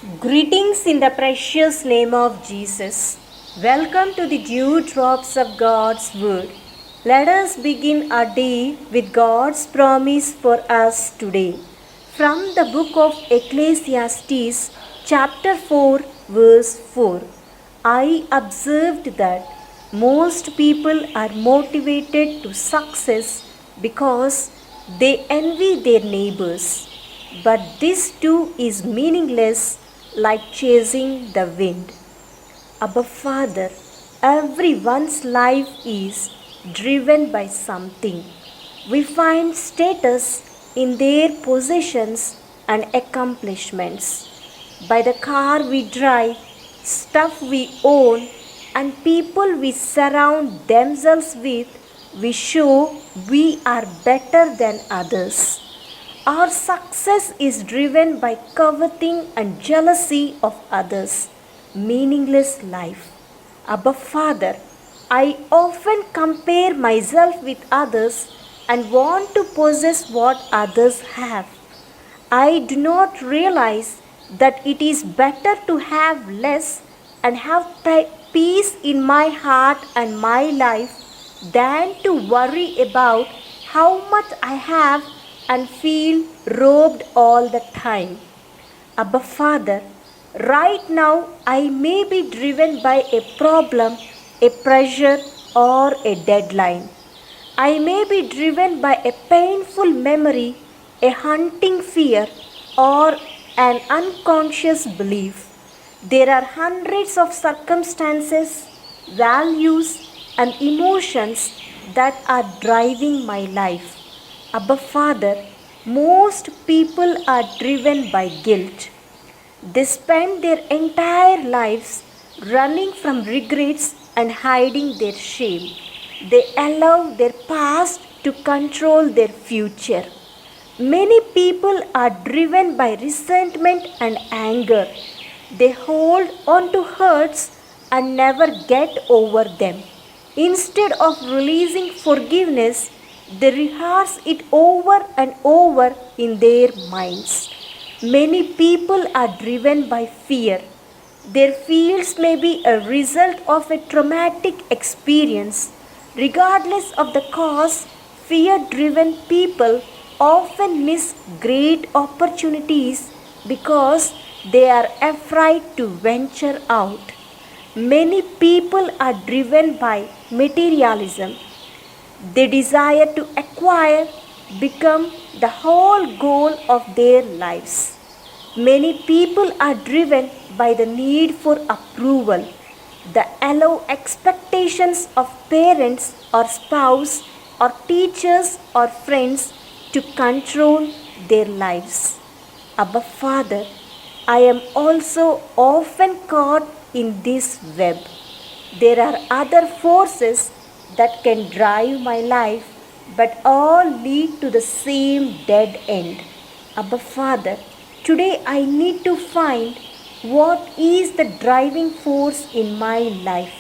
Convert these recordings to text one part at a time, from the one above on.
Greetings in the precious name of Jesus. Welcome to the dew drops of God's Word. Let us begin our day with God's promise for us today. From the book of Ecclesiastes, chapter 4, verse 4. I observed that most people are motivated to success because they envy their neighbors. But this too is meaningless, like chasing the wind. Abba Father, everyone's life is driven by something. We find status in their possessions and accomplishments. By the car we drive, stuff we own, and people we surround themselves with, we show we are better than others. Our success is driven by coveting and jealousy of others. Meaningless life. Abba Father, I often compare myself with others and want to possess what others have. I do not realize that it is better to have less and have peace in my heart and my life than to worry about how much I have and feel robbed all the time. Abba Father, right now I may be driven by a problem, a pressure, or a deadline. I may be driven by a painful memory, a haunting fear, or an unconscious belief. There are hundreds of circumstances, values, and emotions that are driving my life. Abba Father, most people are driven by guilt. They spend their entire lives running from regrets and hiding their shame. They allow their past to control their future. Many people are driven by resentment and anger. They hold on to hurts and never get over them. Instead of releasing forgiveness, they rehearse it over and over in their minds. Many people are driven by fear. Their fears may be a result of a traumatic experience. Regardless of the cause, fear-driven people often miss great opportunities because they are afraid to venture out. Many people are driven by materialism. They desire to acquire, become the whole goal of their lives. Many people are driven by the need for approval. They allow expectations of parents or spouse or teachers or friends to control their lives. Abba Father, I am also often caught in this web. There are other forces that can drive my life, but all lead to the same dead end. Abba Father, today I need to find what is the driving force in my life.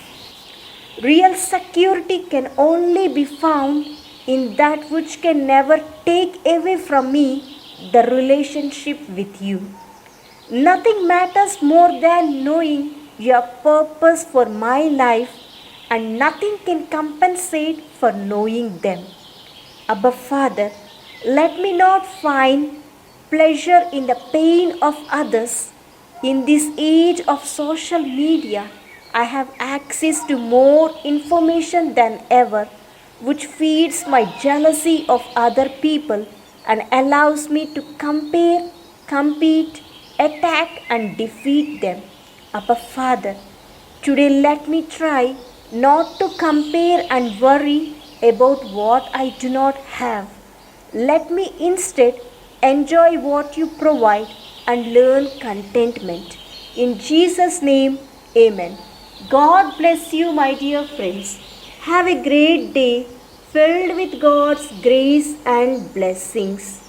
Real security can only be found in that which can never take away from me the relationship with you. Nothing matters more than knowing your purpose for my life, and nothing can compensate for knowing them. Abba Father, let me not find pleasure in the pain of others. In this age of social media, I have access to more information than ever, which feeds my jealousy of other people and allows me to compare, compete, attack, and defeat them. Abba Father, today let me try not to compare and worry about what I do not have. Let me instead enjoy what you provide and learn contentment. In Jesus' name, Amen. God bless you, my dear friends. Have a great day filled with God's grace and blessings.